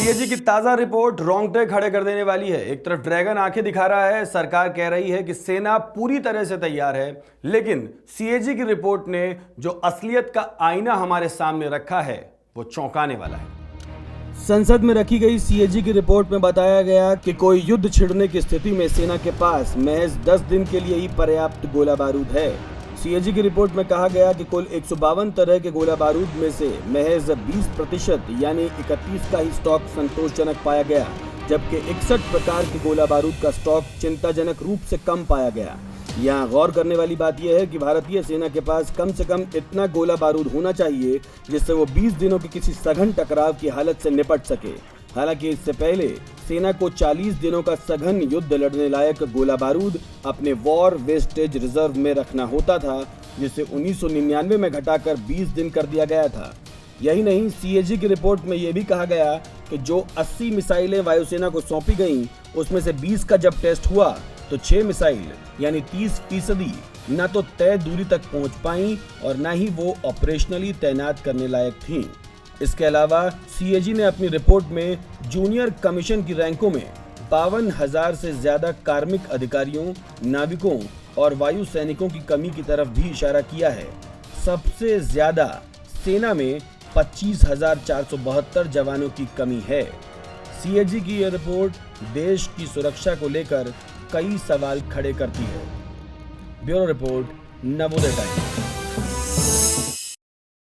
CAG की ताजा report रोंगटे खड़े कर देने वाली है। एक तरफ ड्रैगन आंखें दिखा रहा है, सरकार कह रही है कि सेना पूरी तरह से तैयार है, लेकिन सीएजी की रिपोर्ट ने जो असलियत का आईना हमारे सामने रखा है वो चौंकाने वाला है। संसद में रखी गई सीएजी की रिपोर्ट में बताया गया कि कोई युद्ध छिड़ने की स्थिति में सेना के पास महज 10 दिन के लिए ही पर्याप्त गोला बारूद है। सीएजी की रिपोर्ट में कहा गया कि कुल 152 तरह के गोला बारूद में से महज 20% यानी 31 का ही स्टॉक संतोषजनक पाया गया, जबकि 61 प्रकार के गोला बारूद का स्टॉक चिंताजनक रूप से कम पाया गया। यहाँ गौर करने वाली बात यह है कि भारतीय सेना के पास कम से कम इतना गोला बारूद होना चाहिए जिससे वो 20 दिनों के किसी सघन टकराव की हालत से निपट सके। हालांकि इससे पहले सेना को 40 दिनों का सघन युद्ध लड़ने लायक गोला बारूद अपने वॉर वेस्टेज रिजर्व में रखना होता था, जिसे 1999 में घटाकर 20 दिन कर दिया गया था। यही नहीं, सीएजी की रिपोर्ट में यह भी कहा गया कि जो 80 मिसाइलें वायुसेना को सौंपी गईं, उसमें से 20 का जब टेस्ट हुआ तो 6 मिसाइल यानी 30% न तो तय दूरी तक पहुंच पाई और न ही वो ऑपरेशनली तैनात करने लायक थीं। इसके अलावा सीएजी ने अपनी रिपोर्ट में जूनियर कमीशन की रैंकों में 52,000 से ज्यादा कार्मिक अधिकारियों, नाविकों और वायु सैनिकों की कमी की तरफ भी इशारा किया है। सबसे ज्यादा सेना में 25,472 जवानों की कमी है। सीएजी की यह रिपोर्ट देश की सुरक्षा को लेकर कई सवाल खड़े करती है। Bureau report, Navodaya times.